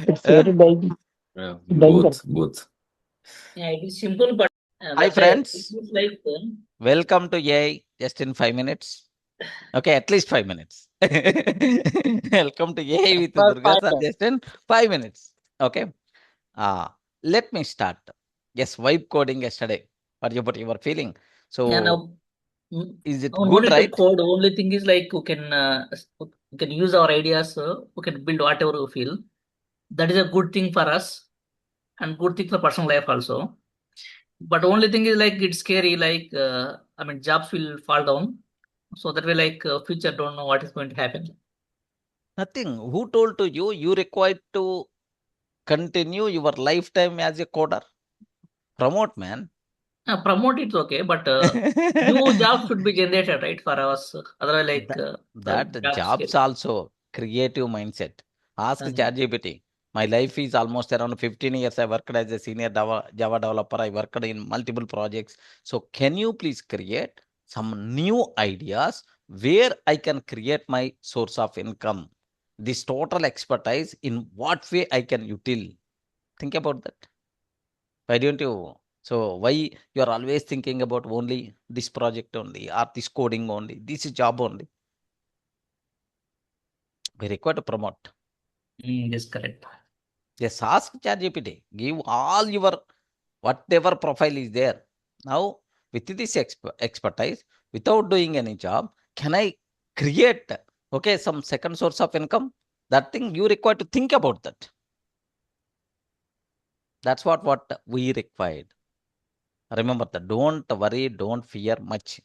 It's very dying. Yeah, Dying. both. Yeah, it is simple, but Hi that's why friends, it is like welcome to AI just in 5 minutes. Okay, at least 5 minutes. Welcome to AI with for Durga Sir 5 just in 5 minutes. Okay, let me start. Yes, vibe coding yesterday. What about your feeling? yeah, So, now is it no good, need to right? code. Only thing is like we can use our ideas. We can build whatever we feel. That is a good thing for us and good thing for personal life also. But only thing is like it's scary. Like I mean, jobs will fall down. So that way, like future don't know what is going to happen. Nothing. Who told to you you required to continue your lifetime as a coder? Promote, man. Promote it's okay, but new jobs should be generated, right, for us. Otherwise, like the That jobs jobs scary. also creative mindset. Ask Um, ChatGPT. My life is almost around 15 years. I worked as a senior Java developer. I worked in multiple projects. So can you please create some new ideas where I can create my source of income? This total expertise in what way I can utilize. Think about that. Why don't you? So why you are always thinking about only this project only or this coding only, this job only? We require to promote. yes, correct. Just ask ChatGPT. Give all your whatever profile is there. Now, with this expertise, without doing any job, can I create some second source of income? That thing you require to think about that. That's what we required. Remember that. Don't worry. Don't fear much.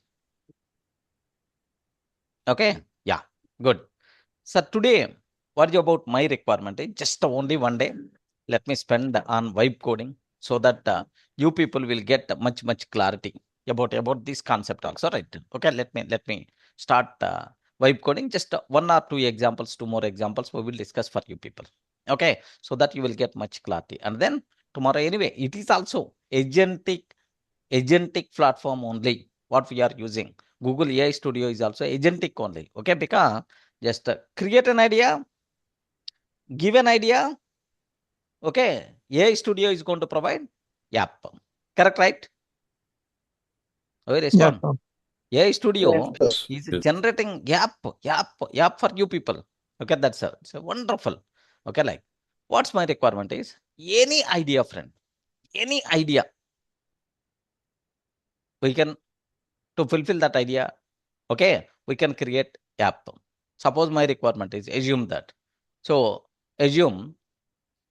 Okay. Yeah. Good. So today, what is about my requirement? Just only one day. Let me spend on vibe coding so that you people will get much clarity about this concept also, right? Okay, let me start vibe coding. Just one or two examples, two more examples we will discuss for you people. Okay, so that you will get much clarity. And then tomorrow, anyway, it is also agentic platform only what we are using. Google AI Studio is also agentic only. Okay, because just create an idea, give an idea. Okay, AI Studio is going to provide. Yep, correct, right? We Yeah. respond. AI Studio Yes. is Yes. generating yap for you people. Okay, it's a wonderful. Okay, like what's my requirement is any idea, friend, any idea we can to fulfill that idea. Okay, we can create app. Suppose my requirement is assume that. So assume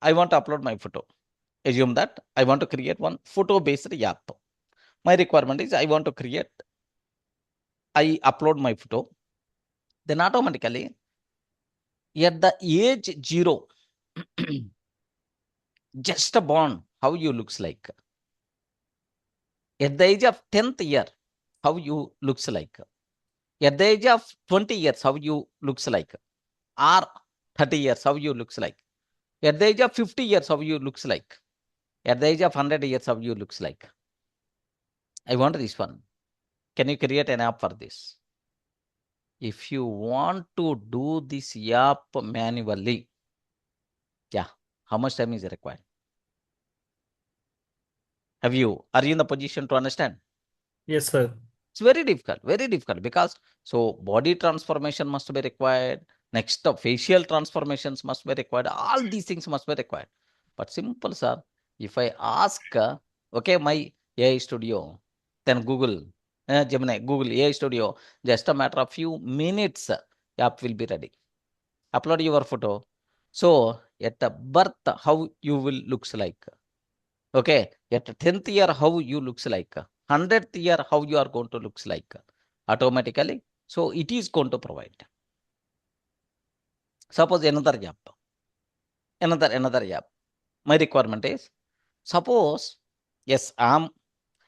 I want to upload my photo. Assume that I want to create one photo based app. My requirement is I want to create, I upload my photo. Then automatically at the age 0, just a born, how you looks like. At the age of 10th year, how you looks like. At the age of 20 years, how you looks like. Or 30 years, how you looks like. At the age of 50 years, how you looks like. At the age of 100 years, how you looks like. I want this one. Can you create an app for this? If you want to do this app manually, yeah, how much time is required? Are you in the position to understand? Yes, sir. It's very difficult because so body transformation must be required. Next, facial transformations must be required. All these things must be required. But simple, sir. If I ask, my AI Studio, then Google, Gemini, Google AI Studio, just a matter of few minutes, app will be ready. Upload your photo. So at the birth, how you will looks like. Okay, at 10th year, how you looks like. 100th year, how you are going to looks like automatically. So it is going to provide. Suppose another app, another app. My requirement is suppose yes, I'm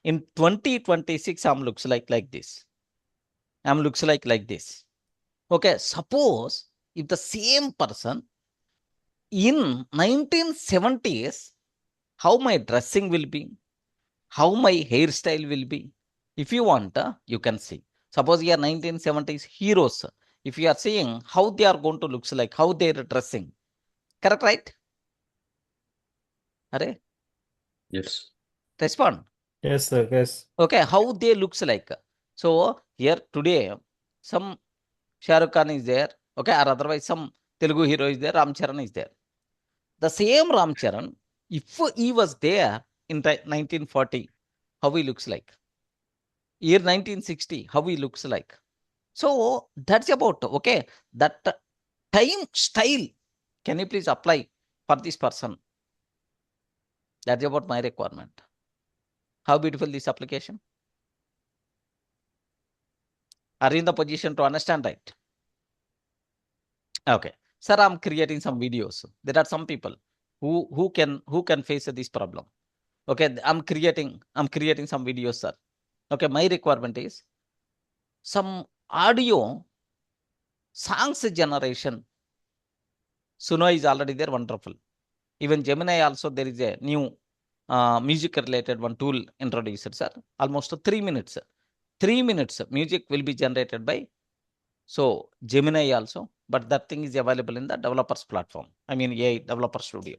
in 2026. I'm looks like this. I'm looks like this. Okay, suppose if the same person in 1970s, how my dressing will be, how my hairstyle will be. If you want, you can see. Suppose you are 1970s heroes. If you are seeing how they are going to looks like, how they are dressing. Correct, right? Are Yes. respond. Yes, sir. Yes. Okay, how they looks like. So here today, some Shah Rukh Khan is there. Okay, or otherwise some Telugu hero is there. Ram Charan is there. The same Ram Charan, if he was there in 1940, how he looks like. Year 1960, how he looks like. So that's about, okay, that time style, can you please apply for this person? That's about my requirement. How beautiful this application? Are you in the position to understand, right? Okay. Sir, I'm creating some videos. There are some people who can face this problem. Okay, I'm creating some videos, sir. Okay, my requirement is some audio songs generation. Suno is already there, wonderful. Even Gemini also, there is a new music related one tool introduced, sir. Almost 3 minutes. 3 minutes music will be generated by Gemini also, but that thing is available in the developers platform. I mean AI developer studio.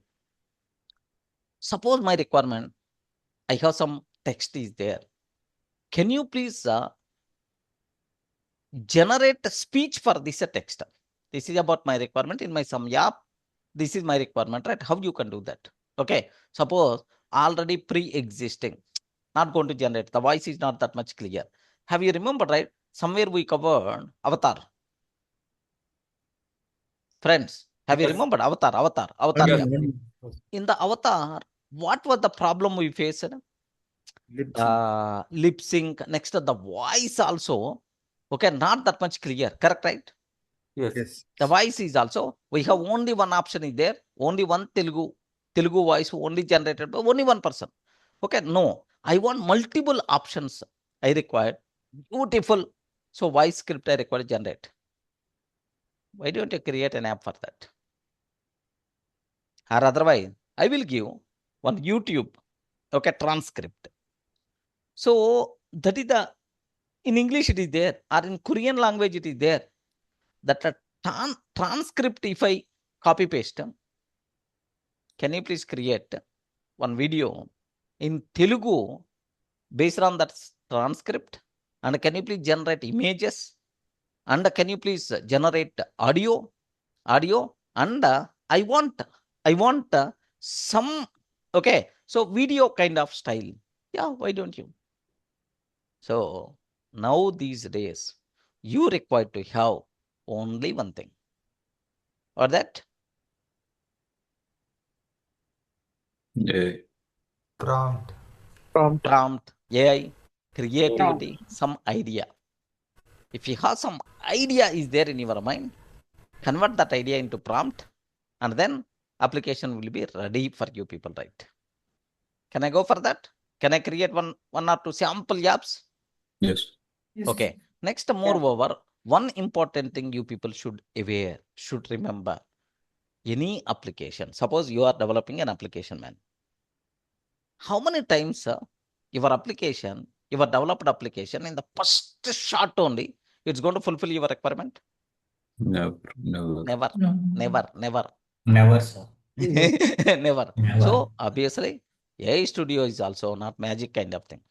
Suppose my requirement, I have some text is there. Can you please generate speech for this text? This is about my requirement in my some app. This is my requirement, right? How you can do that? Okay, suppose already pre-existing, not going to generate. The voice is not that much clear. Have you remembered, right? Somewhere we covered avatar. Friends, have you remembered avatar? Yes. Yeah. In the avatar, what was the problem we faced? Lip sync. Next, the voice also. Okay, not that much clear. Correct, right? Yes. The voice is also, we have only one option is there. Only one Telugu voice only generated by only one person. Okay, no. I want multiple options. I require beautiful. So voice script I require generate. Why don't you create an app for that? Or otherwise, I will give one YouTube, okay, transcript. So that is the, in English it is there, or in Korean language it is there. That transcript, if I copy paste, can you please create one video in Telugu based on that transcript? And can you please generate images? And can you please generate audio? And I want some, okay, so video kind of style. Yeah, why don't you? So now these days, you require to have only one thing. Or that? Yeah. Prompt. Prompt, AI, creativity, some idea. If you have some idea is there in your mind, convert that idea into prompt, and then application will be ready for you people, right? Can I go for that? Can I create one or two sample apps? Yes. Okay. Next, moreover, one important thing you people should remember. Any application, suppose you are developing an application, man. How many times your application, your developed application, in the first shot only, it's going to fulfill your requirement? Never. Never, sir. Never. Never. So obviously, AI Studio is also not magic kind of thing.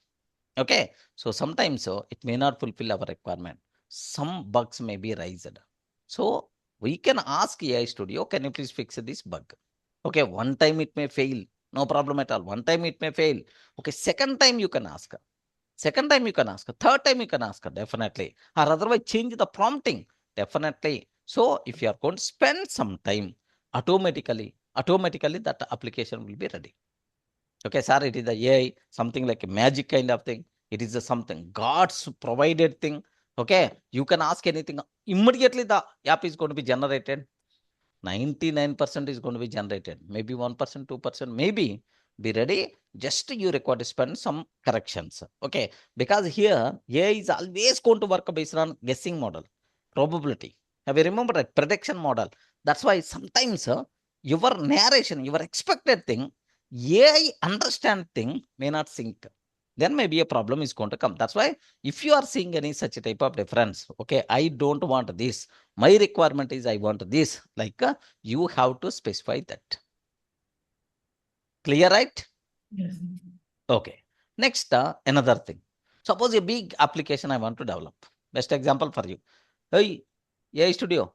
Okay. So sometimes it may not fulfill our requirement. Some bugs may be raised. So we can ask AI Studio, can you please fix this bug? Okay, one time it may fail. No problem at all. One time it may fail. Okay, second time you can ask. Second time you can ask. Third time you can ask, definitely. Or otherwise change the prompting, definitely. So if you are going to spend some time, automatically that application will be ready. Okay, sir, it is the AI, something like a magic kind of thing. It is something God's provided thing. Okay, you can ask anything. Immediately the app is going to be generated. 99% is going to be generated. Maybe 1%, 2%, maybe be ready. Just you require to spend some corrections. Okay, because here AI is always going to work based on guessing model, probability. Have you remembered that prediction model? That's why sometimes your narration, your expected thing, AI understand thing may not sync. Then maybe a problem is going to come. That's why if you are seeing any such type of difference, okay, I don't want this. My requirement is I want this. Like you have to specify that. Clear, right? Yes. Okay. Next, another thing. Suppose a big application I want to develop. Best example for you. Hey, AI Studio,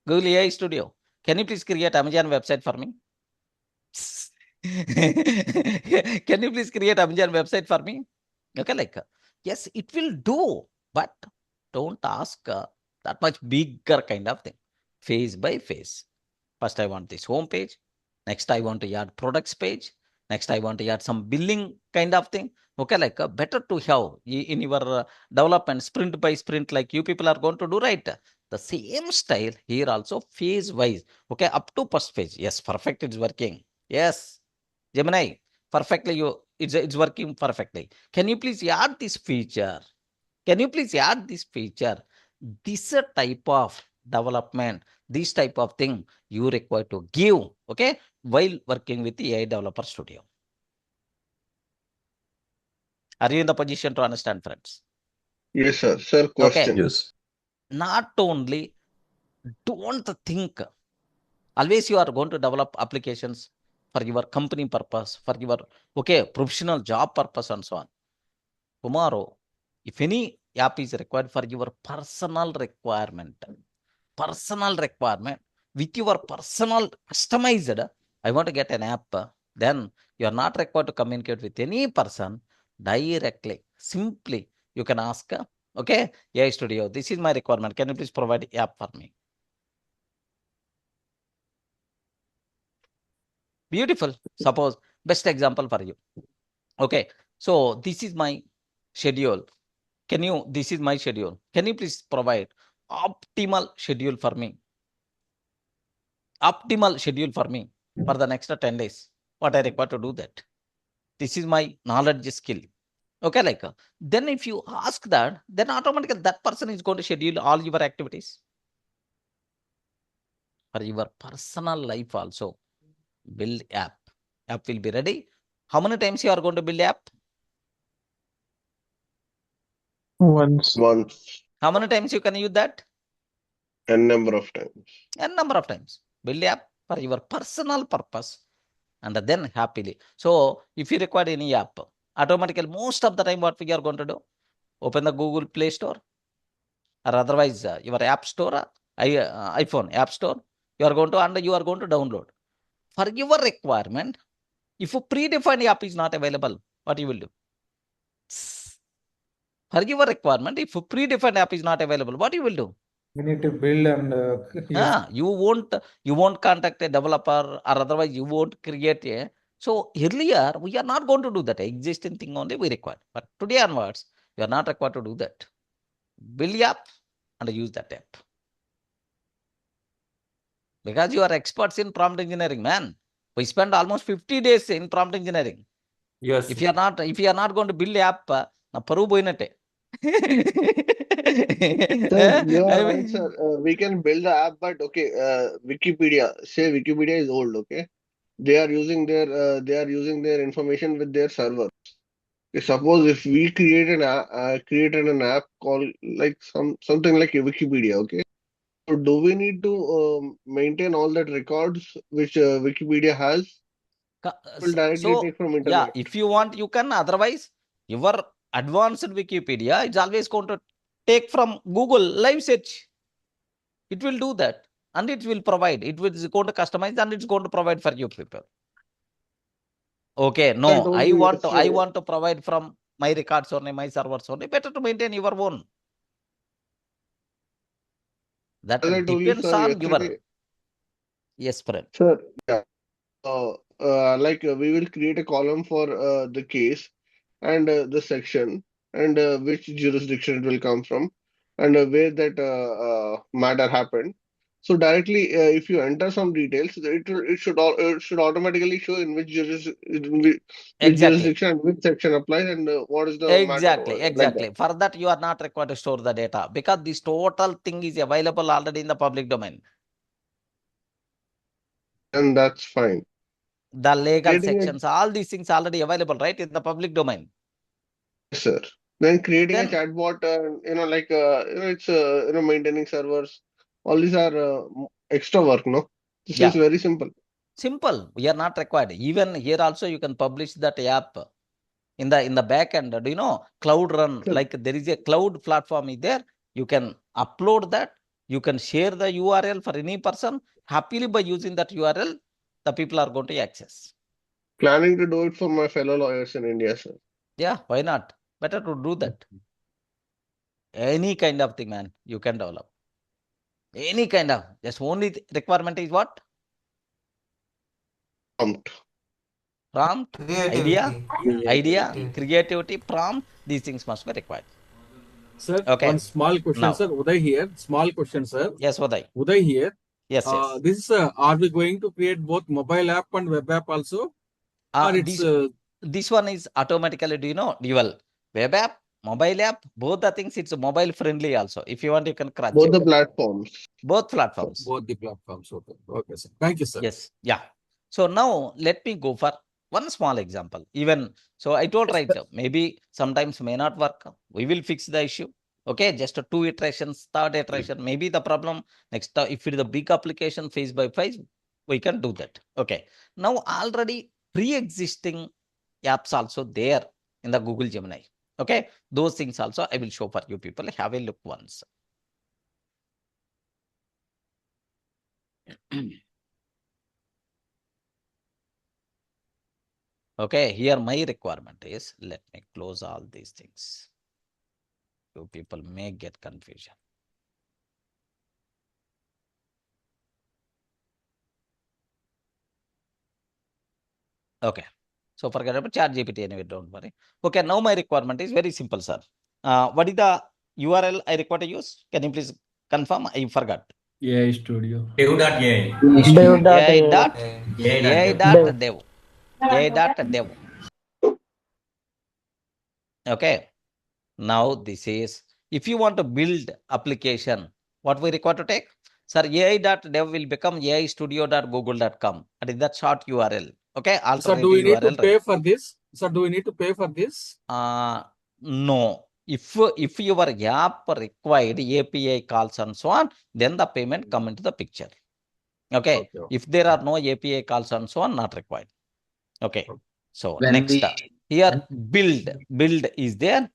Google AI Studio. Can you please create Amazon website for me? Can you please create Amazon website for me? Okay, like yes, it will do, but don't ask that much bigger kind of thing. Phase by phase. First, I want this home page. Next, I want to add products page. Next, I want to add some billing kind of thing. Okay, like better to have in your development sprint by sprint, like you people are going to do, right? The same style here also phase wise. Okay, up to first phase. Yes, perfect. It's working. Yes, Gemini, perfectly. It's working perfectly. Can you please add this feature? Can you please add this feature? This type of development, this type of thing you require to give, okay, while working with the AI Developer Studio. Are you in the position to understand, friends? Yes, sir. Sir, question. Yes. Not only don't think always you are going to develop applications for your company purpose, for your professional job purpose, and so on. Tomorrow, if any app is required for your personal requirement with your personal customized, I want to get an app, then you are not required to communicate with any person directly. Simply, you can ask, okay, AI Studio, this is my requirement. Can you please provide app for me? Beautiful. Suppose, best example for you. Okay, so this is my schedule. This is my schedule. Can you please provide optimal schedule for me? Optimal schedule for me for the next 10 days. What I require to do that. This is my knowledge skill. Okay, like then if you ask that, then automatically that person is going to schedule all your activities. For your personal life also, build app. App will be ready. How many times you are going to build app? Once. How many times you can use that? N number of times. N number of times. Build app for your personal purpose and then happily. So if you require any app, automatically most of the time what we are going to do, open the Google Play Store or otherwise your app store, iPhone app store, you are going to download. For your requirement, if a predefined app is not available, what you will do? For your requirement, if a predefined app is not available, what you will do? We need to build and use. You won't contact a developer or otherwise you won't create a. So earlier we are not going to do that. Existing thing only we require. But today onwards, you are not required to do that. Build app and use that app. Because you are experts in prompt engineering, man. We spend almost 50 days in prompt engineering. Yes. If you are not going to build app, na paru poyinate. Sir, you are right, sir. We can build the app, but okay, Wikipedia. Say Wikipedia is old, okay? They are using their information with their server. Okay, suppose if we created an app called like something like a Wikipedia, okay? So do we need to maintain all that records which Wikipedia has? Will directly take from Yeah, internet. if you want, you can. Otherwise, your advanced Wikipedia is always going to take from Google live search. It will do that and it will provide. It will going to customize and it's going to provide for you people. Okay, no, I want to provide from my records only, my servers only. Better to maintain your own. That As I told you, depends sir, on your. yesterday, Yes, friend. sir. Yeah. We will create a column for the case and the section and which jurisdiction it will come from and where that matter happened. So directly, if you enter some details, it should automatically show in which which Exactly. jurisdiction and which section applies and what is the matter over there, like Exactly. that. For that, you are not required to store the data because this total thing is available already in the public domain. And that's fine. The legal Creating a sections, all these things already available, right, in the public domain. Yes, sir. Then creating a Then, chatbot, it's maintaining servers. All these are extra work, no? This yeah. is very simple. Simple. We are not required. Even here also you can publish that app in the back end. Do you know Cloud Run? Sure. Like there is a cloud platform is there. You can upload that. You can share the URL for any person. Happily by using that URL, the people are going to access. Planning to do it for my fellow lawyers in India, sir. Yeah, why not? Better to do that. Any kind of thing, man, you can develop. Any kind of. Just only requirement is what? Prompt. Prompt, idea, creativity, prompt. These things must be required. Sir, Okay. one small question, Now. sir. Uday here. Small question, sir. Yes, Uday. Uday here. Yes, yes. This is, are we going to create both mobile app and web app also? Or it's This one is automatically, do you know, dual web app, mobile app, both the things, it's mobile friendly also. If you want, you can crunch Both it. the platforms. Both platforms. both the platforms? Okay. Okay, sir. Thank you, sir. Yes. Yeah. So now let me go for one small example. Even so, I told right, maybe sometimes may not work. We will fix the issue. Okay, just 2 iterations, 3rd iteration, maybe the problem. Next, if it is a big application, phase by phase, we can do that. Okay. Now already pre-existing apps also there in the Google Gemini. Okay, those things also I will show for you people. Have a look once. Okay, here my requirement is, let me close all these things. You people may get confusion. Okay, so forget about ChatGPT anyway, don't worry. Okay, now my requirement is very simple, sir. What is the URL I require to use? Can you please confirm? I forgot. AI Studio. Dev.ai. AI.dev. AI.dev. Okay. Now this is, if you want to build application, what we require to take? Sir, AI.dev will become aistudio.google.com. That is the short URL. Okay. Sir, do we need to pay for this? Sir, do we need to pay for this? No. If your app required API calls and so on, then the payment come into the picture. Okay. If there are no API calls and so on, not required. Okay. So When next, we- here build is there.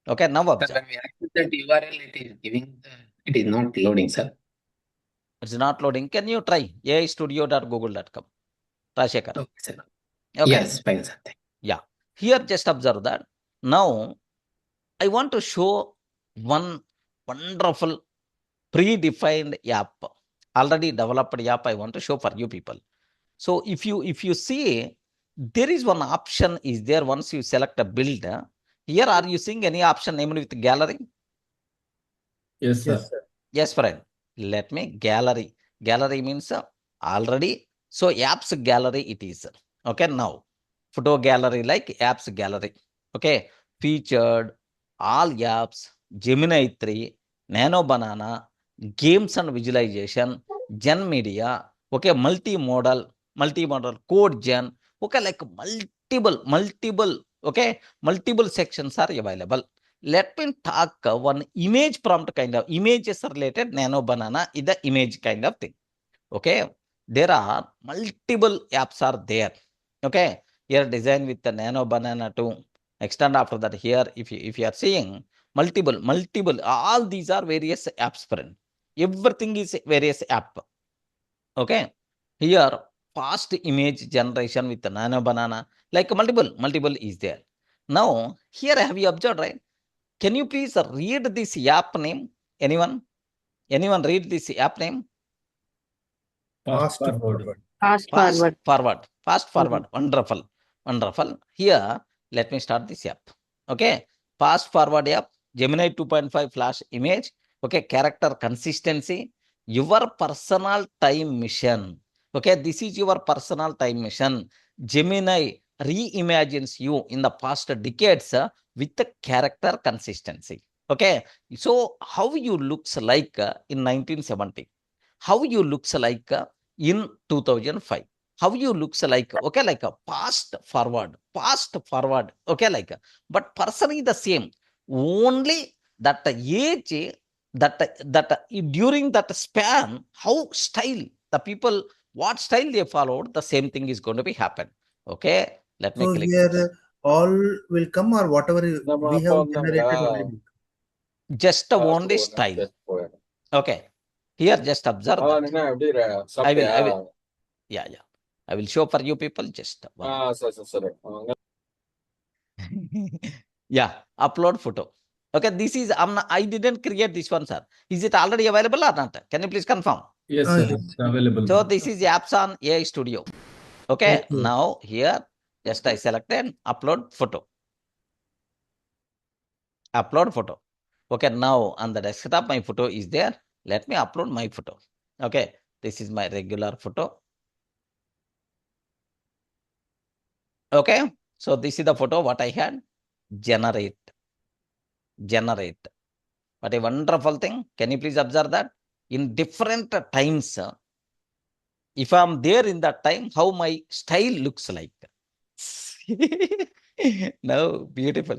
Okay, now Sir, observe. when we access that URL, it is giving it is not loading, sir. It's not loading. Can you try aistudio.google.com? Rashekar. Okay, sir. Okay. Yes, fine, sir. Yeah. Here, just observe that. Now, I want to show one wonderful predefined app, already developed app. I want to show for you people. So if you see, there is one option is there once you select a build. Here, are you seeing any option named with gallery? Yes, sir. Yes, friend. Let me gallery. Gallery means already. So apps gallery it is. Okay, now photo gallery like apps gallery. Okay, featured all apps, Gemini 3, Nano Banana, games and visualization, Gen Media. Okay, multimodal code gen. Okay, like multiple. Okay, multiple sections are available. Let me talk one image prompt kind of images related. Nano Banana is the image kind of thing. Okay, there are multiple apps are there. Okay, here design with the Nano Banana too. Extend after that here, if you are seeing multiple, all these are various apps, friend. Everything is various app. Okay, here fast image generation with the Nano Banana, like multiple is there. Now here have you observed, right? Can you please read this app name? Anyone read this app name? Fast forward. Fast forward. Wonderful. Here, let me start this app. Okay. Fast forward app, Gemini 2.5 flash image. Okay. Character consistency. Your personal time mission. Okay. This is your personal time mission. Gemini reimagines you in the past decades with the character consistency. Okay. So how you looks like in 1970? How you looks like in 2005? How you looks like, okay, like a past forward, okay, like, but person is the same. Only that age, that during that span, how style the people what style they followed, the same thing is going to be happen. Okay, let me So click. here all will come or whatever we have generated already. Just only style. Okay, here just observe that. I will. Yeah. I will show for you people just one. Yeah, upload photo. Okay, this is I didn't create this one, sir. Is it already available or not? Can you please confirm? Yes, sir. It's available. So this is apps on AI Studio. Okay, now here just I selected upload photo. Upload photo. Okay, now on the desktop my photo is there. Let me upload my photo. Okay, this is my regular photo. Okay, so this is the photo what I had. Generate. But a wonderful thing, can you please observe that? In different times, if I'm there in that time, how my style looks like. Now, beautiful.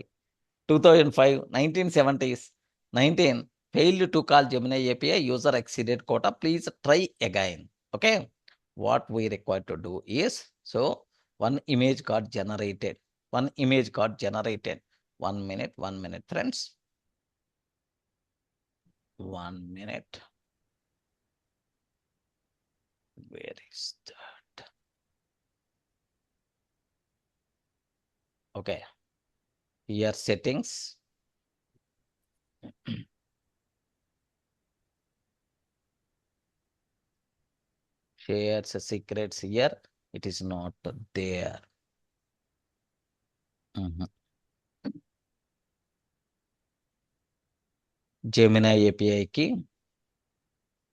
2005, 1970s, 19, failed to call Gemini API, user exceeded quota, please try again. Okay, what we require to do is, so one image got generated. 1 minute, friends. 1 minute. Where is that? Okay. Here settings. Shares secrets here. It is not there. Gemini API key.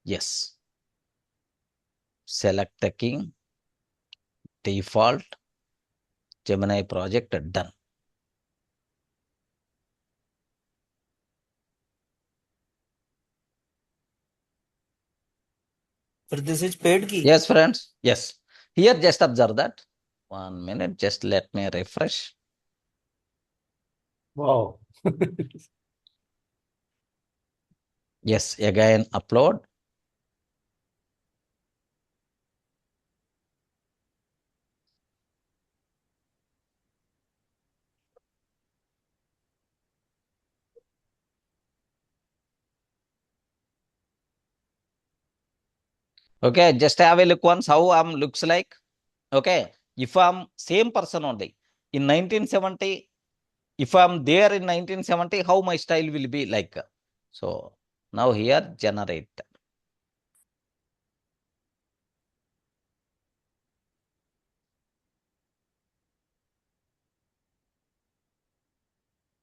Yes. Select the key. Default. Gemini project done. But this is paid key. Yes, friends. Yes. Here just observe that. 1 minute. Just let me refresh. Wow. Yes. Again upload. Okay, just have a look once how I'm looks like. Okay, if I'm same person only in 1970, if I'm there in 1970, how my style will be like. So now here generate.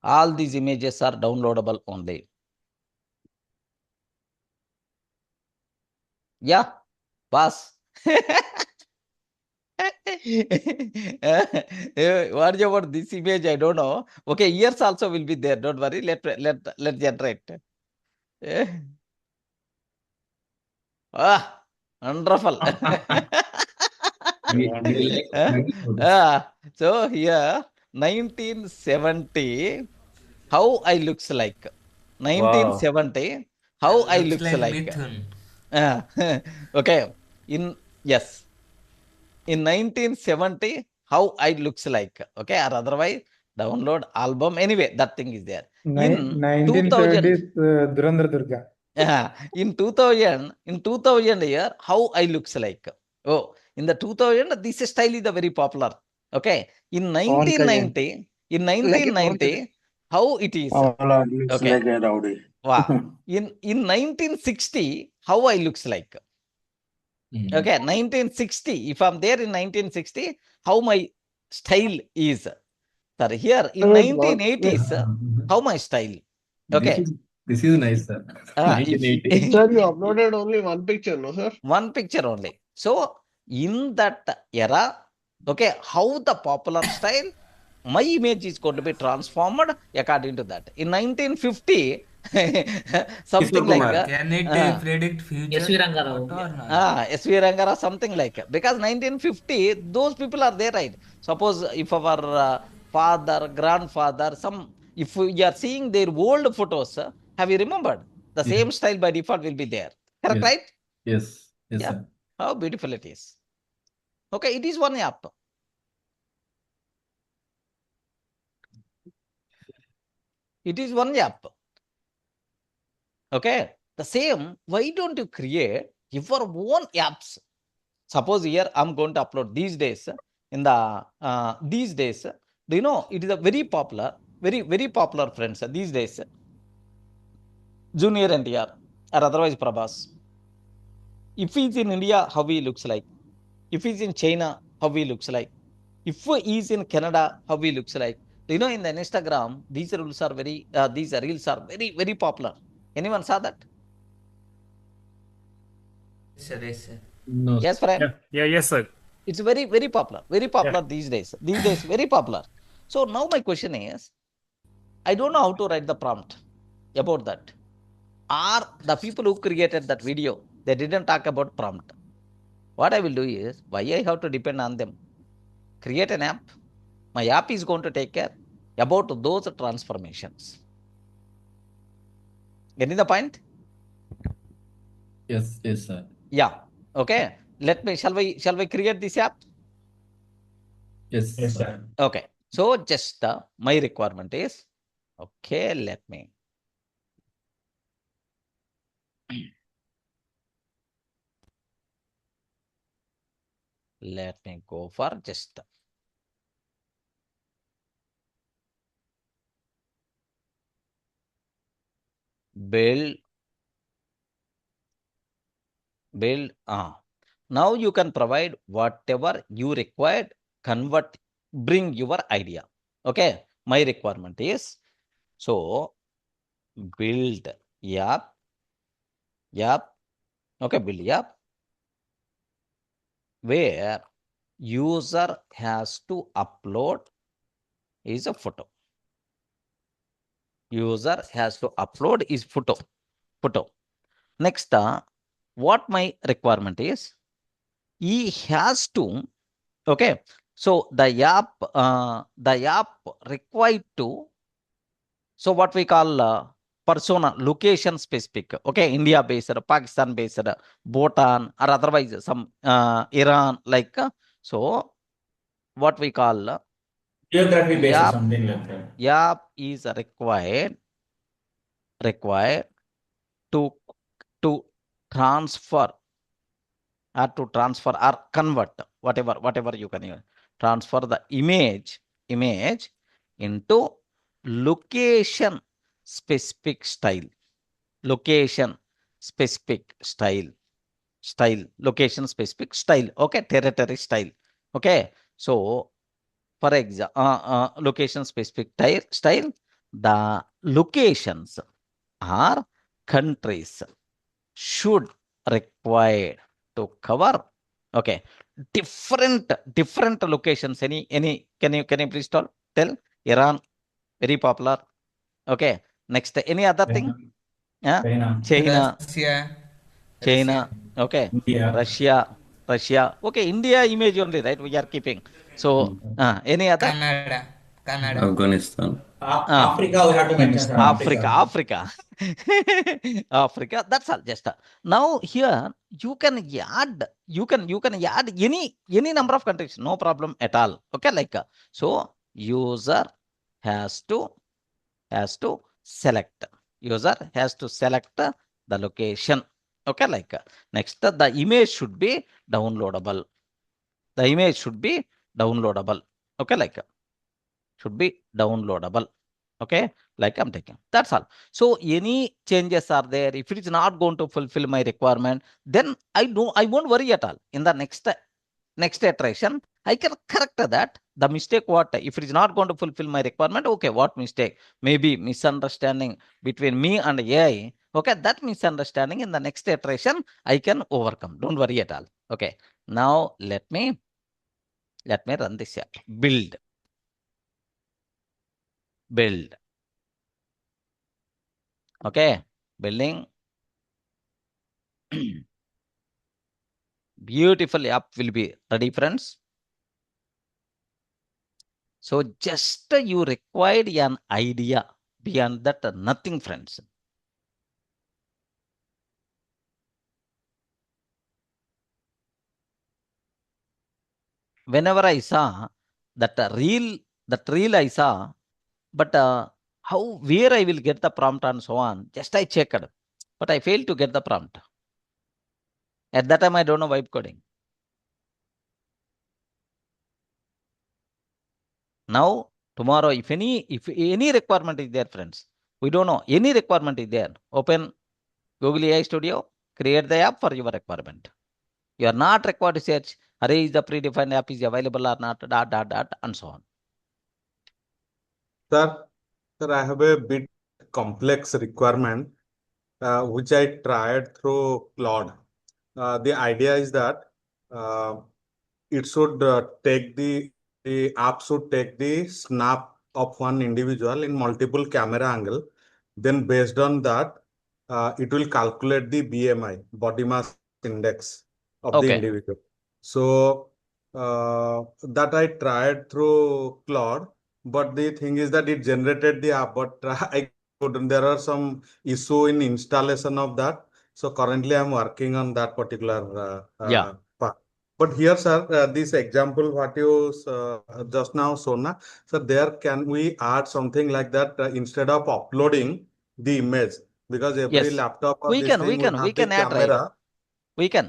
All these images are downloadable only. Yeah, boss. What about this image? I don't know. Okay, ears also will be there. Don't worry. Let generate. Wonderful. So here 1970, how I looks like. 1970, how I looks like. Okay. Yes. In 1970, how I looks like. Okay, or otherwise download album. Anyway, that thing is there. In 1970s, Durandra Durga. In 2000 year, how I looks like. Oh, in the 2000, this style is the very popular. Okay. In 1990, how it is. Okay. Wow. In 1960, how I looks like. Okay, 1960. If I'm there in 1960, how my style is. Sorry, here in 1980s, how my style. Okay. This is nice, sir. 1980. Sir, you uploaded only one picture, no, sir? One picture only. So in that era, okay, how the popular style, my image is going to be transformed according to that. In 1950, something like Can it predict future? SV Rangarao. SV Rangara, something like, because 1950, those people are there, right? Suppose if our father, grandfather, if we are seeing their old photos, have you remembered? The same style by default will be there. Correct, Yes. right? Yes, Yeah. sir. How beautiful it is. Okay, it is one app. It is one app. Okay, the same, why don't you create your own apps? Suppose here I'm going to upload these days in the these days. Do you know it is a very popular, very popular friends these days. Junior NTR or otherwise Prabhas. If he's in India, how he looks like. If he's in China, how he looks like. If he's in Canada, how he looks like. Do you know in the Instagram, these reels are very popular. Anyone saw that? Yes, sir. No. Yes, friend. Yes, sir. It's very popular these days. These days, very popular. So now my question is, I don't know how to write the prompt about that. Or the people who created that video, they didn't talk about prompt. What I will do is, why I have to depend on them? Create an app. My app is going to take care about those transformations. Getting the point? Yes, sir. Yeah. Okay. Shall we create this app? Yes, sir. Okay. So just my requirement is, okay, let me go for just build. Now you can provide whatever you required, bring your idea. Okay. My requirement is, so build app. Okay, build app where user has to upload is a photo. User has to upload is photo. Next, what my requirement is, he has to, okay, so the app required to, so what we call persona, location specific, okay, India based, Pakistan based, Bhutan, or otherwise some Iran, like, so what we call geography based or app, something like that. app is required to transfer or convert, whatever you can use, transfer the image into location specific style, location specific style, okay, territory style. Okay, so for example, location specific style, the locations are countries should require to cover, okay, different locations. Any can you please tell Iran, very popular. Okay, next, any other thing? Yeah, China, Russia. okay, India. Russia, okay, India image only, right, we are keeping. So any other? Canada. Afghanistan. Africa, we have to mention, sir. Africa. Africa. That's all. Just now here you can add any number of countries, no problem at all. Okay, like so user has to select. User has to select the location. Okay, like next, the image should be downloadable. The image should be downloadable. Okay, like should be downloadable. Okay, like I'm taking. That's all. So any changes are there. If it is not going to fulfill my requirement, then I won't worry at all. In the next iteration, I can correct that. The mistake, what if it is not going to fulfill my requirement? Okay, what mistake? Maybe misunderstanding between me and AI. Okay, that misunderstanding in the next iteration I can overcome. Don't worry at all. Okay, now let me run this app. Build. Okay, building. Beautiful app will be ready, friends. So just you required an idea. Beyond that, nothing, friends. whenever I saw that reel I saw, but where I will get the prompt and so on, just I checked, but I failed to get the prompt. At that time, I don't know vibe coding. Now, tomorrow, if any requirement is there, friends, we don't know, any requirement is there, open Google AI Studio, create the app for your requirement. You are not required to search, is the predefined app is available or not, and so on. Sir, I have a bit complex requirement, which I tried through Claude. The idea is that it should the app should take the snap of one individual in multiple camera angle. Then based on that, it will calculate the BMI, body mass index of the Okay. individual. So that I tried through Claude, but the thing is that it generated the app, but I couldn't. There are some issue in installation of that. So currently I'm working on that particular Yeah. part. But here, sir, this example what you just now shown, so there can we add something like that instead of uploading the image, because every Yes. laptop or We this can have the add, right? camera. We can.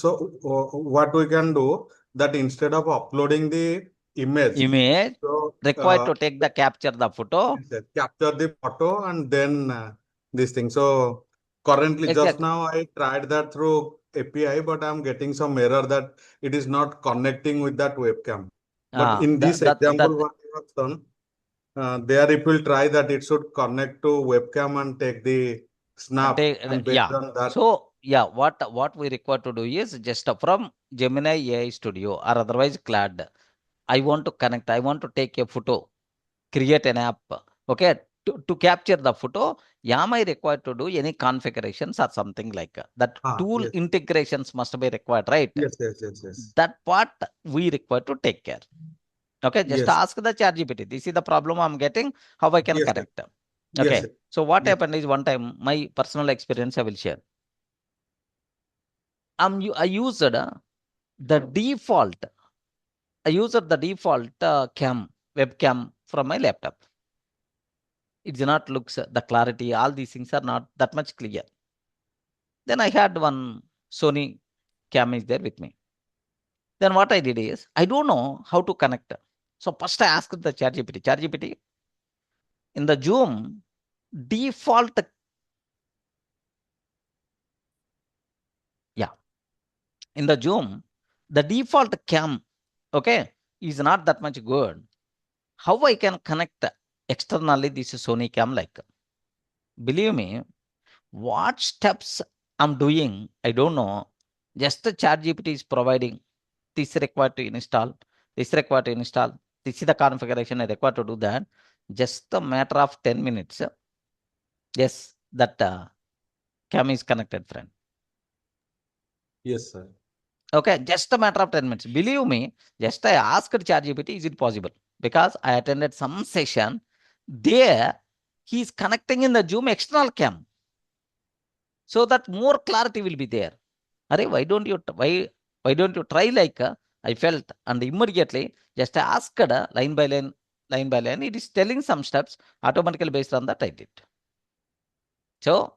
What we can do that instead of uploading the image, so required to take the capture the photo. capture the photo and then this thing. So currently, just Exactly. now I tried that through API, but I'm getting some error that it is not connecting with that webcam. But in this example, what you have done, there if we'll try that, it should connect to webcam and take the snap and based on that. So yeah, what we require to do is just from Gemini AI Studio or otherwise Claude, I want to connect, I want to take a photo, create an app, okay, to capture the photo. Am I required to do any configurations or something like that? Tool Yes. integrations must be required, right? Yes. That part we require to take care. Okay, just ask the ChatGPT. This is the problem I'm getting. How I can connect? Okay. So what happened is one time, my personal experience I will share. I used the default. I used the default webcam from my laptop. It does not looks the clarity. All these things are not that much clear. Then I had one Sony cam is there with me. Then what I did is I don't know how to connect. So first I asked the ChatGPT, in the Zoom default, in the Zoom, the default cam, okay, is not that much good. How I can connect externally this Sony cam like? Believe me, what steps I'm doing, I don't know. Just the ChatGPT is providing this required to install, this required to install. This is the configuration I require to do that. Just a matter of 10 minutes. Yes, that cam is connected, friend. Yes, sir. Okay, just a matter of 10 minutes. Believe me, just I asked ChatGPT, is it possible? Because I attended some session there, he is connecting in the Zoom external cam, so that more clarity will be there. Why don't you try like I felt, and immediately just I asked line by line. It is telling some steps automatically based on that I did. So,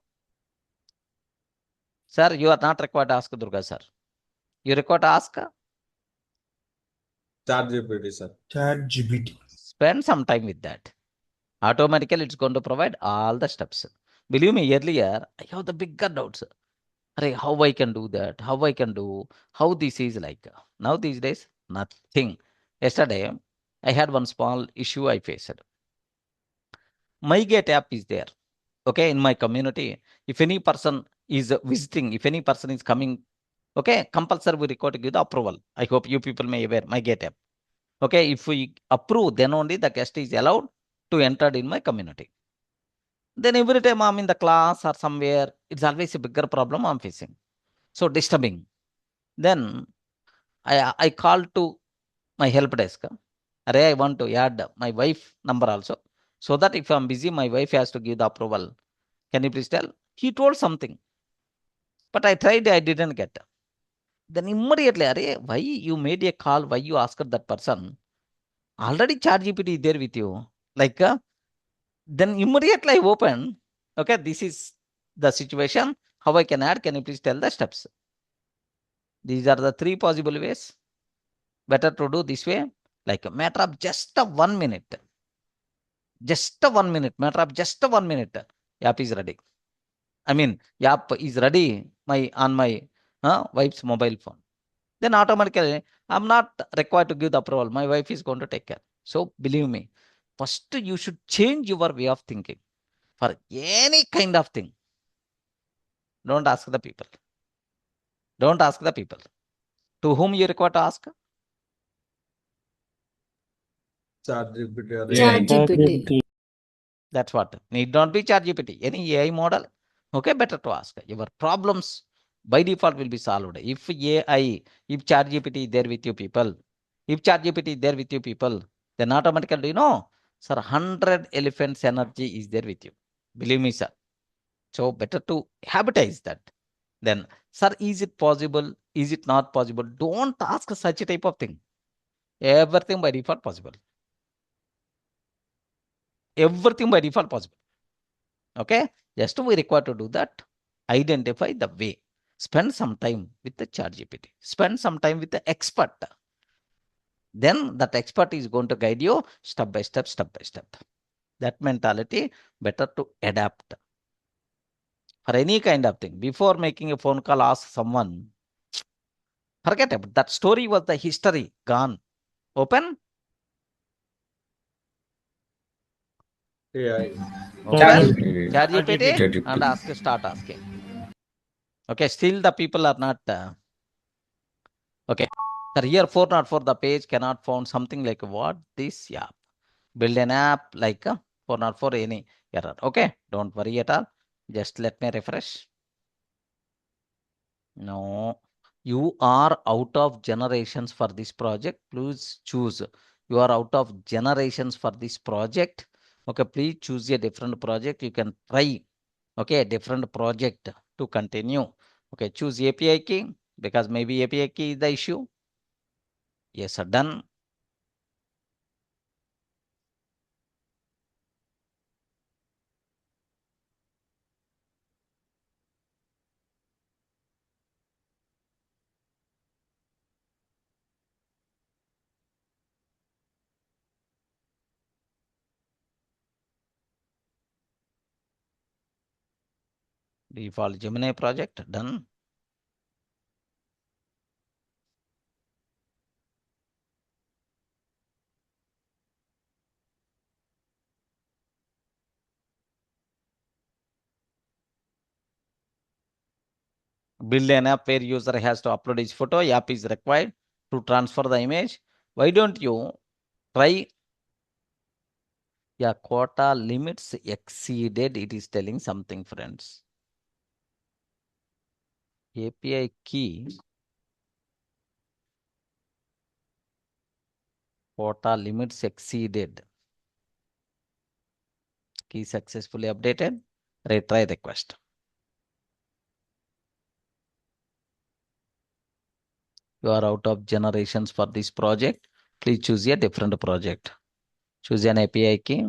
sir, you are not required to ask Durga sir. You required to ask ChatGPT, sir. ChatGPT. Spend some time with that. Automatically, it's going to provide all the steps. Believe me, earlier, I have the bigger doubts. How I can do that? How I can do? How this is like? Now, these days, nothing. Yesterday, I had one small issue I faced. My Gate app is there. Okay, in my community, if any person is visiting, if any person is coming, okay, compulsory we record to give the approval. I hope you people may aware my Gate app. Okay, if we approve, then only the guest is allowed to enter in my community. Then every time I'm in the class or somewhere, it's always a bigger problem I'm facing. So disturbing. Then I call to my help desk. I want to add my wife number also. So that if I'm busy, my wife has to give the approval. Can you please tell? He told something. But I tried, I didn't get. then immediately, Arey, why you made a call, why you asked that person? Already ChatGPT is there with you. Like, then immediately I open, okay, this is the situation, how I can add, can you please tell the steps? These are the 3 possible ways. Better to do this way, like a matter of just a 1 minute. Just a 1 minute, matter of just a 1 minute. App is ready. I mean, app is ready on my wife's mobile phone. Then automatically, I'm not required to give the approval. My wife is going to take care. So believe me, first you should change your way of thinking for any kind of thing. Don't ask the people. Don't ask the people. To whom you require to ask? ChatGPT. That's what. Need not be ChatGPT. Any AI model, okay, better to ask. Your problems by default will be solved. If AI, if ChatGPT is there with you people, if ChatGPT is there with you people, then automatically, sir, 100 elephants energy is there with you. Believe me, sir. So better to habitize that. Then, sir, is it possible? Is it not possible? Don't ask such a type of thing. Everything by default possible. Everything by default possible. Okay, just we require to do that. Identify the way. Spend some time with the ChatGPT. Spend some time with the expert. Then that expert is going to guide you step by step, step by step. That mentality better to adapt for any kind of thing. Before making a phone call, ask someone. Forget about that story was the history gone. Open. AI. Open ChatGPT. ChatGPT and ask. Start asking. Okay, still the people are not. Okay. Sir, here 404 the page cannot found something like what this app. Build an app like 404 any error. Okay, don't worry at all. Just let me refresh. No, you are out of generations for this project. Please choose. You are out of generations for this project. Okay, please choose a different project. You can try. Okay, a different project to continue. Okay, choose API key because maybe API key is the issue. Yes, sir, done. Default Gemini project done. Build an app where user has to upload his photo. App is required to transfer the image. Why don't you try? Yeah, quota limits exceeded. It is telling something, friends. API key. Quota limits exceeded. Key successfully updated. Retry request. You are out of generations for this project. Please choose a different project. Choose an API key.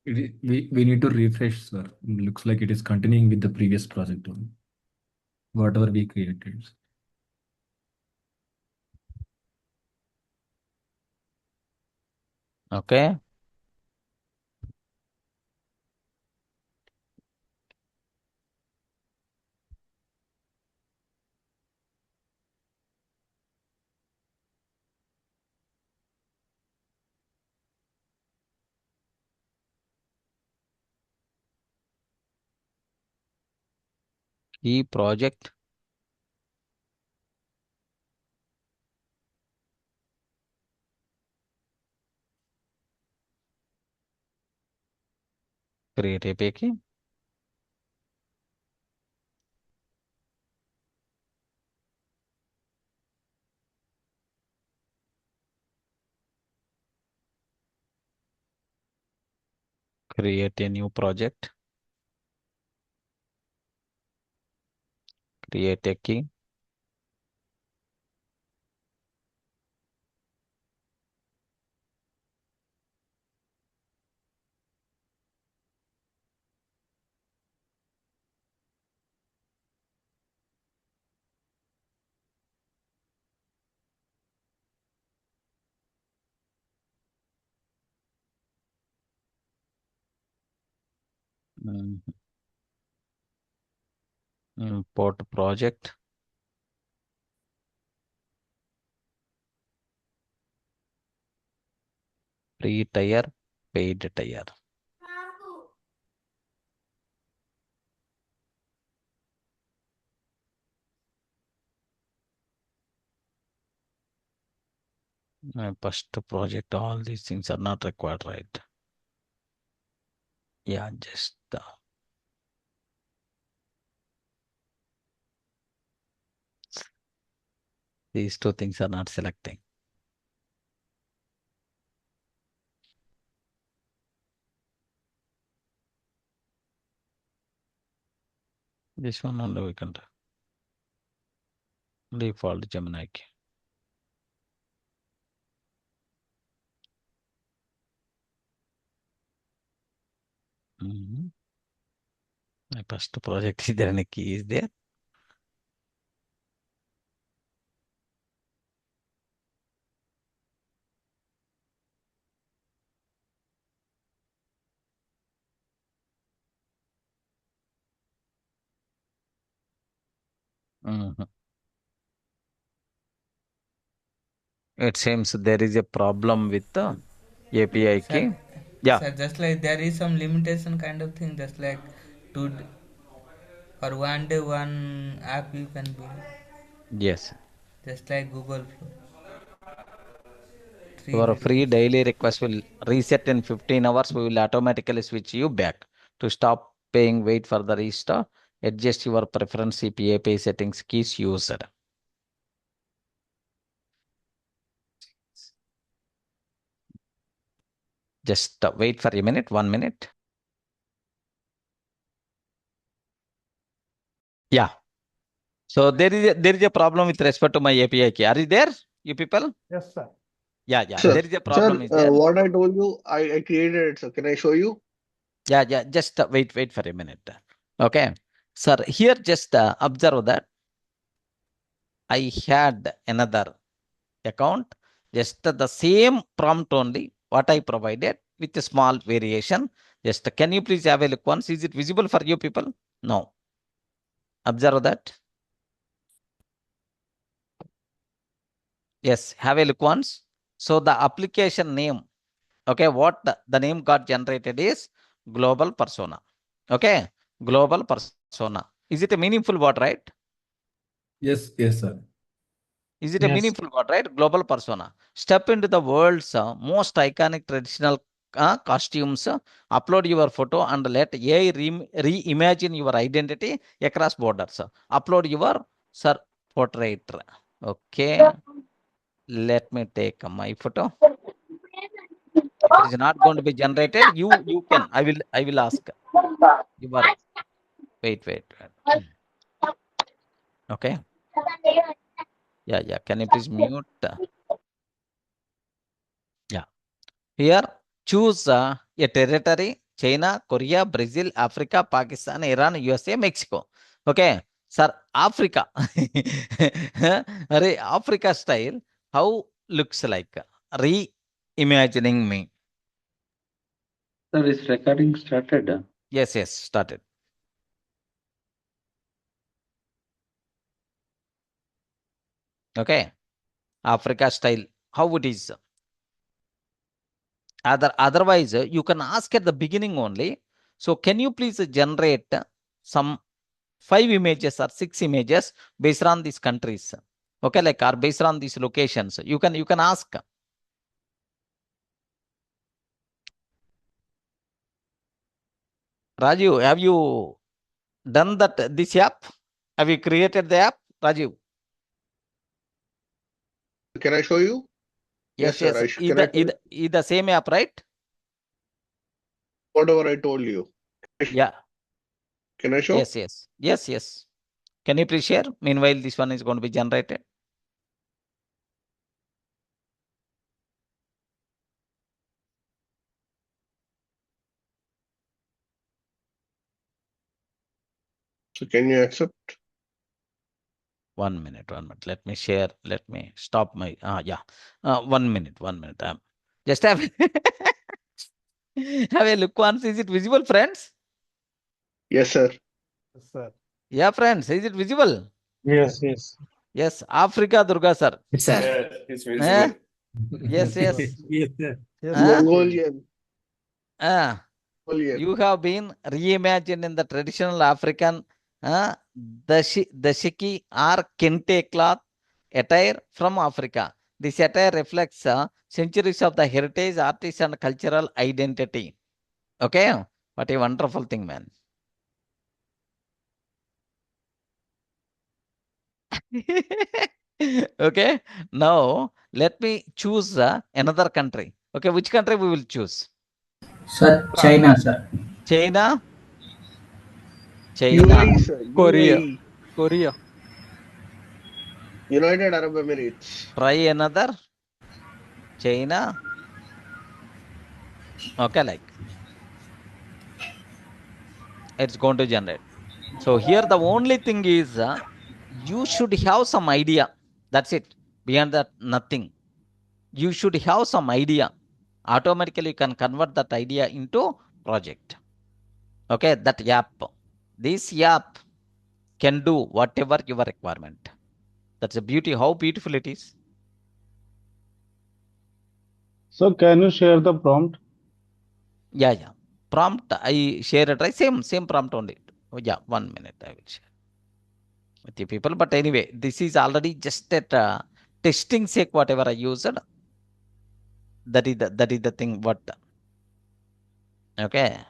We need to refresh, sir. Looks like it is continuing with the previous project only. Whatever we created. Okay. Key project. Create API key. Create a new project. Create a key. Import project. Free tier, paid tier. My first project, all these things are not required, right? Yeah, just these two things are not selecting. This one only we can do. Default Gemini key. My first project, is there any key is there? It seems there is a problem with the API key. Sir, Yeah. sir, just like there is some limitation kind of thing, just like for one day one app you can build. Yes. Just like Google Flow. Your free daily request will reset in 15 hours. We will automatically switch you back. To stop paying, wait for the restore. Adjust your preference API settings keys used. Just wait for a minute, 1 minute. Yeah. So there is a problem with respect to my API key. Are you there, you people? Yes, sir. Yeah. Sir, There is a problem. sir, Is there? what I told you, I created it. So can I show you? Yeah. Just wait for a minute. Okay. Sir, here just observe that I had another account, just the same prompt only what I provided with a small variation. Just can you please have a look once? Is it visible for you people? No. Observe that. Yes, have a look once. So the application name, okay, what the name got generated is global persona. Okay, global persona. Is it a meaningful word, right? Yes, sir. Is it a meaningful word, right? Global persona. Step into the world's most iconic traditional costumes, upload your photo and let AI reimagine your identity across borders. Upload your portrait. Okay. Let me take my photo. If it is not going to be generated, you can. I will ask. Wait. Okay. Yeah. Can you please mute? Yeah. Here, choose a territory: China, Korea, Brazil, Africa, Pakistan, Iran, USA, Mexico. Okay. Sir, Africa. Africa style, how looks like? Reimagining me. Sir, is recording started? Yes, started. Okay. Africa style, how it is. Otherwise, you can ask at the beginning only. So can you please generate some 5 images or 6 images based on these countries? Okay, like or based on these locations. You can ask. Raju, have you done this app? Have you created the app, Raju? Can I show you? Yes. Sir. Can I show you? The same app, right? Whatever I told you. Yeah. Can I show? Yes. Can you please share? Meanwhile, this one is going to be generated. So can you accept? 1 minute. Let me share. Let me stop my 1 minute. Just have have a look once. Is it visible, friends? Yes, sir. Yes, sir. Yeah, friends. Is it visible? Yes. Yes. Africa, Durga Sir. Yes, sir. It's Eh? Yes. Yes, sir. Mongolian. Mongolian. You have been reimagined in the traditional African dashiki or kente cloth attire from Africa. This attire reflects centuries of the heritage, artists, and cultural identity. Okay, what a wonderful thing, man. Okay, now let me choose another country. Okay, which country we will choose? Sir, China, sir. China. UAE, sir. UAE. Korea. United Arab Emirates. Try another. China. Okay, like it's going to generate. So here the only thing is you should have some idea. That's it. Beyond that, nothing. You should have some idea. Automatically you can convert that idea into project. Okay, that app. This app can do whatever your requirement. That's the beauty, how beautiful it is. So can you share the prompt? Yeah. Prompt, I share it, right? Same prompt only. Oh, yeah, 1 minute I will share with you people. But anyway, this is already just at testing sake, whatever I used. That is the thing. What? Okay.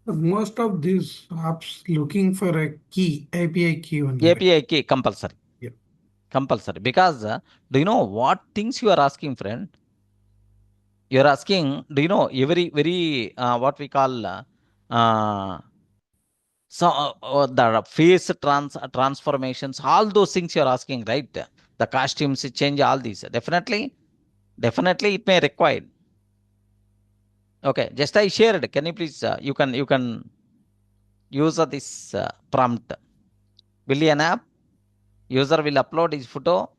Most of these apps looking for a key, API key only. API key compulsory. Yeah. Compulsory. Because do you know what things you are asking, friend? You are asking, do you know very what we call the face transformations, all those things you are asking, right? The costumes change, all these. Definitely it may require. Okay, just I shared. Can you please you can use this prompt. Billion app. User will upload his photo.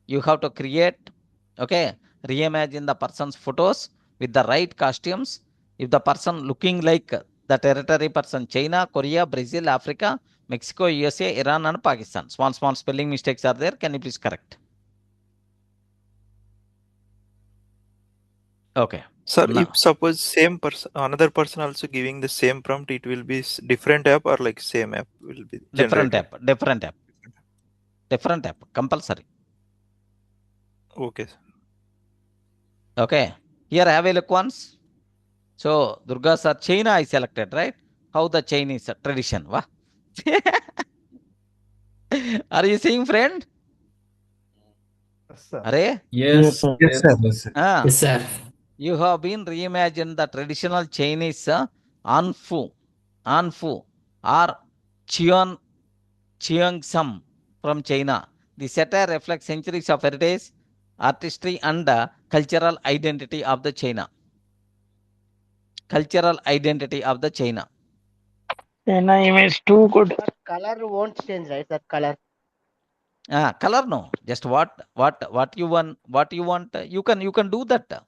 You have to create. Okay, reimagine the person's photos with the right costumes. If the person looking like the territory person, China, Korea, Brazil, Africa, Mexico, USA, Iran, and Pakistan. Small spelling mistakes are there. Can you please correct? Okay. Sir, now, if suppose same person, another person also giving the same prompt, it will be different app or like same app will be generated? Different app, compulsory. Okay. Okay. Here have a look once. So Durga Sir, China I selected, right? How the Chinese tradition. Wah. Are you seeing, friend? Yes, sir. Are? Yes, Yes, sir. Yes, sir. You have been reimagined the traditional Chinese Anfu or Cheongsam from China. The satire reflects centuries of heritage, artistry, and cultural identity of the China. Cultural identity of the China. China image too good. Color won't change, right? That color. Color no. Just what you want. You can do that.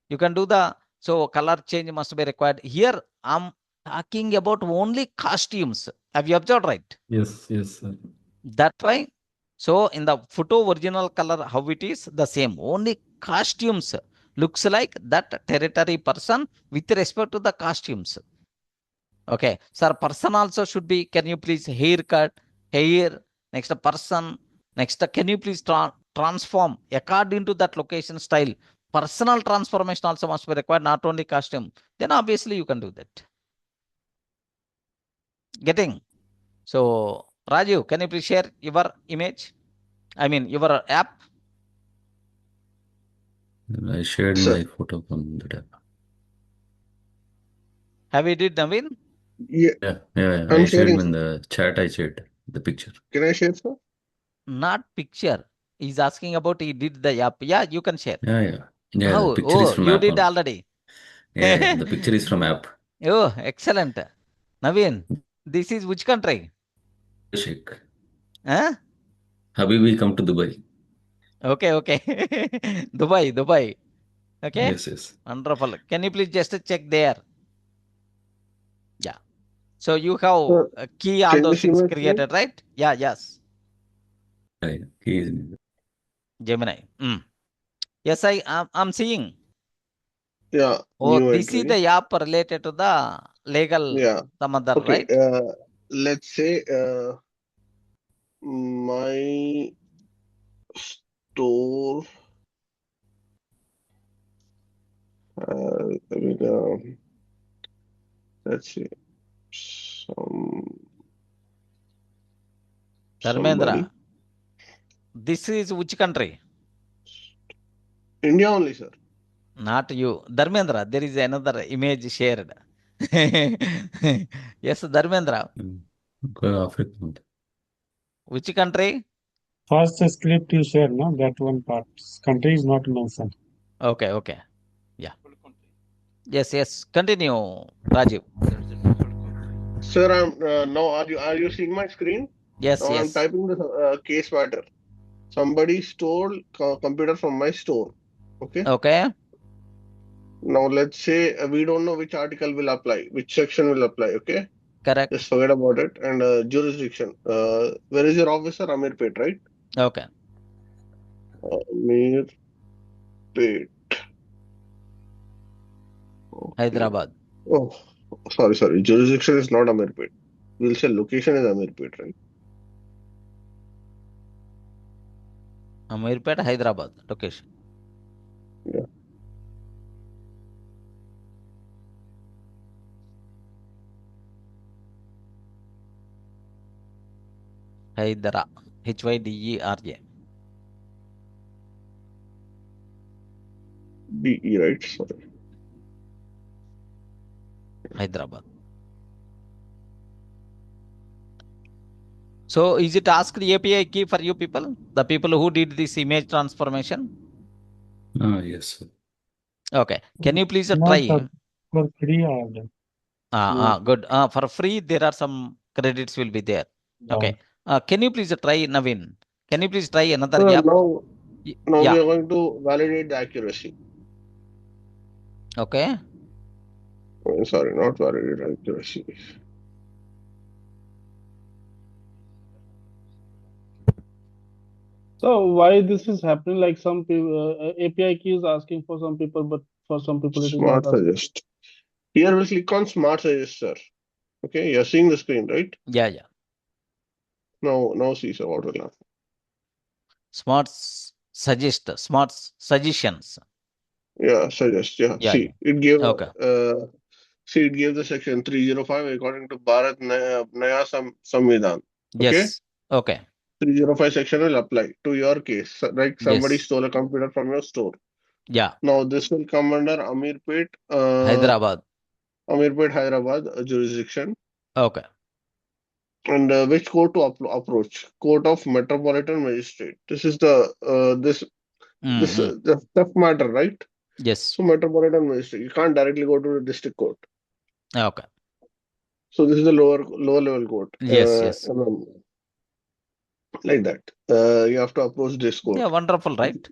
You can do the so color change must be required. Here I'm talking about only costumes. Have you observed, right? Yes, sir. That's why. So in the photo original color, how it is the same. Only costumes looks like that territory person with respect to the costumes. Okay, sir. Person also should be. Can you please haircut, hair? Next person. Next, can you please transform according to that location style? Personal transformation also must be required, not only costume. Then obviously you can do that. Getting. So Raju, can you please share your image? I mean your app. I shared Sir. my photo from the tab. Have you did, Naveen? Yeah. Yeah. I'm I shared sharing. in the chat. I shared the picture. Can I share, sir? Not picture. He's asking about he did the app. Yeah, you can share. Yeah. The How? picture is Oh, from you app did only. already. Yeah, the picture is from app. Oh, excellent. Naveen, this is which country? Sheikh. Huh? Habibi, come to Dubai. Okay. Dubai. Okay. Yes. Wonderful. Can you please just check there? Yeah. So you have Sir, key all can you those see things my screen? created, right? Yeah, yes. Right. He is. Gemini. Yes, I'm seeing. Yeah. Oh, New this is entry. the app related to the legal Yeah. some other, Okay. right? Let's say my store. Let's see. Dharmendra. This is which country? India only, sir. Not you. Dharmendra, there is another image shared. Yes, Dharmendra. Africa. Which country? First script you share, no? That one part. Country is not mentioned. Okay. Yeah. Yes. Continue, Rajiv. Sir, I'm now. Are you seeing my screen? Yes. Now I'm typing the case matter. Somebody stole computer from my store. Okay. Okay. Now let's say we don't know which article will apply, which section will apply. Okay. Correct. Just forget about it. And jurisdiction. Where is your officer? Amirpet, right? Okay. Amirpet. Hyderabad. Oh, sorry. Jurisdiction is not Amirpet. We'll say location is Amirpet, right? Amirpet, Hyderabad. Location. Yeah. Hydera. Hydera. DE, right? Sorry. Hyderabad. So is it asked the API key for you people? The people who did this image transformation? Yes, sir. Okay. Can you please No, try? sir. For free order. Good. For free, there are some credits will be there. Okay. Can you please try, Naveen? Can you please try another app? Now Yeah. we are going to validate the accuracy. Okay. Sorry, not validate accuracy. So why this is happening? Like some people, API key is asking for some people, but for some people it is not Smart asking. suggest. Here we'll click on smart suggest, sir. Okay, you're seeing the screen, right? Yeah. Now see, sir, what will happen. Smart suggestions. Yeah, suggest. Yeah. Yeah, See, it gave. Okay. See, it gave the section 305 according to Bharat Naya Samvidhan. Okay. Yes. Okay. 305 section will apply to your case. Like somebody Yes. stole a computer from your store. Yeah. Now this will come under Amirpet, Hyderabad. Hyderabad jurisdiction. Okay. And which court to approach? Court of Metropolitan Magistrate. This is the the theft matter, right? Yes. So Metropolitan Magistrate. You can't directly go to the district court. Okay. So this is the lower level court. Yes. Like that. You have to approach this court. Yeah, wonderful, right?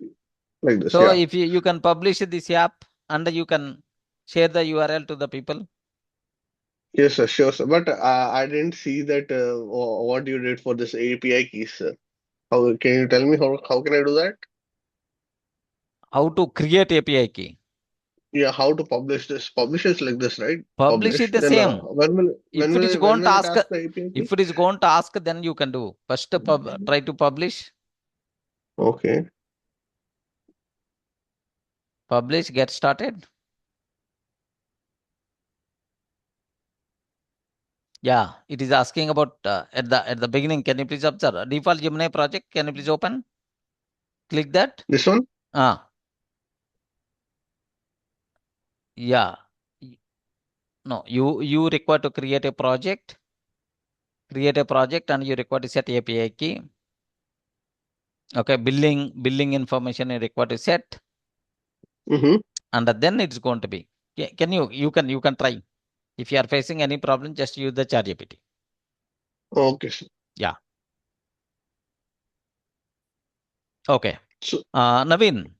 Like this. So Yeah. if you can publish this app and you can share the URL to the people. Yes, sir, sure, sir. But I didn't see that what you did for this API keys, sir. How can you tell me how can I do that? How to create API key? Yeah, how to publish this? Publish is like this, right? Publish it the Then same. when will it ask the API key? If it is going to ask, then you can do. First, try to publish. Okay. Publish. Get started. Yeah, it is asking about at the beginning. Can you please observe default Gemini project? Can you please open? Click that. This one? Yeah. No, you require to create a project, and you require to set API key. Okay, billing information you require to set, and then it's going to be. Can you can try. If you are facing any problem, just use the ChatGPT. Okay, sir. Yeah. Okay. So, Naveen,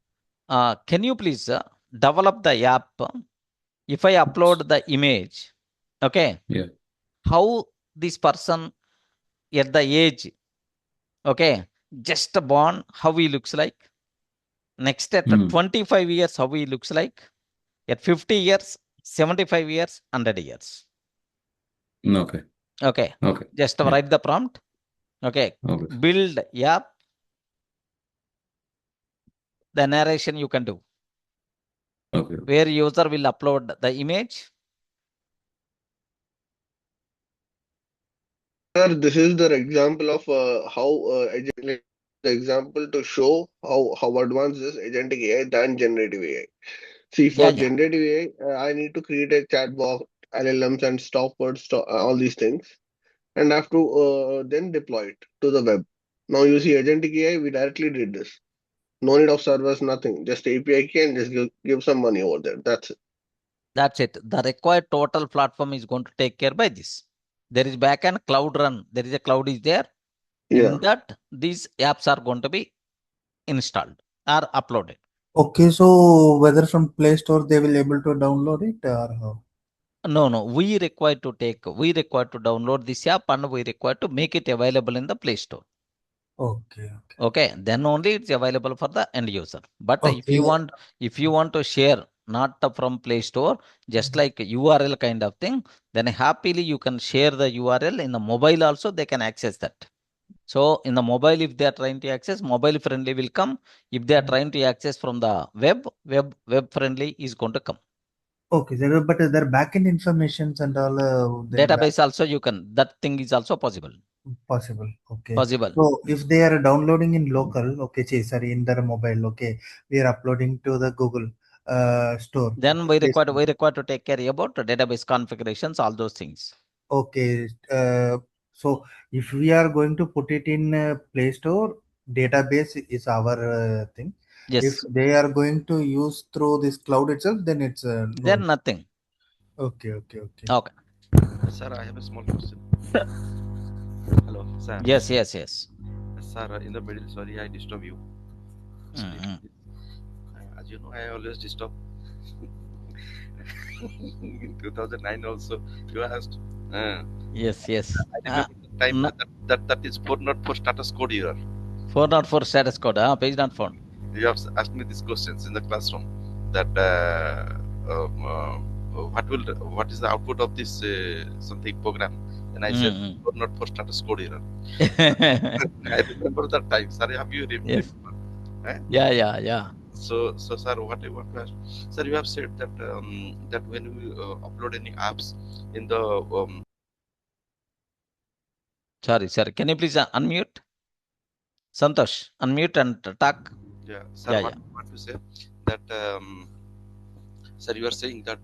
can you please develop the app? If I upload the image, okay, Yeah. how this person at the age, okay, just born, how he looks like? Next at 25 years, how he looks like? At 50 years, 75 years, 100 years. Okay. Okay. Okay. Just Yeah. write the prompt. Okay. Okay. Build app. The narration you can do. Okay. Where user will upload the image. sir, this is the example of how the example to show how advanced is agentic AI than generative AI. See, for Yeah. generative AI, I need to create a chatbot, LLMs, and stop words, all these things, and I have to then deploy it to the web. Now you see, agentic AI, we directly did this. No need of servers, nothing. Just API key and just give some money over there. That's it. That's it. The required total platform is going to take care by this. There is backend cloud run. There is a cloud is there. Yeah. In that, these apps are going to be installed or uploaded. Okay, so whether from Play Store they will able to download it or how? No. We require to download this app and we require to make it available in the Play Store. Okay. Okay, then only it's available for the end user. But if Okay. you want to share not from Play Store, just like URL kind of thing, then happily you can share the URL in the mobile also. They can access that. So in the mobile, if they are trying to access, mobile friendly will come. If they are trying to access from the web friendly is going to come. Okay, but their backend informations and all Database also you can. That thing is also possible. possible. Okay. Possible. So if they are downloading in local, okay, sorry, in their mobile, okay, we are uploading to the Google store. Then we require to take care about the database configurations, all those things. Okay. So if we are going to put it in Play Store, database is our thing. Yes. If they are going to use through this cloud itself, then it's then nothing. Okay. Okay. Sir, I have a small question. Hello, sir. Yes. Sir, in the middle, sorry, I disturb you. As you know, I always disturb. In 2009 also, you asked. Yes. I remember the time that is 404 status code error. 404 status code, page not found. You have asked me these questions in the classroom. That what is the output of this something program? And I said 404 status code error. I remember that time. Sorry, have you remember? Yes. Yeah. So sir, what I want to ask, sir, you have said that that when we upload any apps in the Sorry. Can you please unmute? Santosh, unmute and talk. Yeah, sir, what I want to say that sir, you are saying that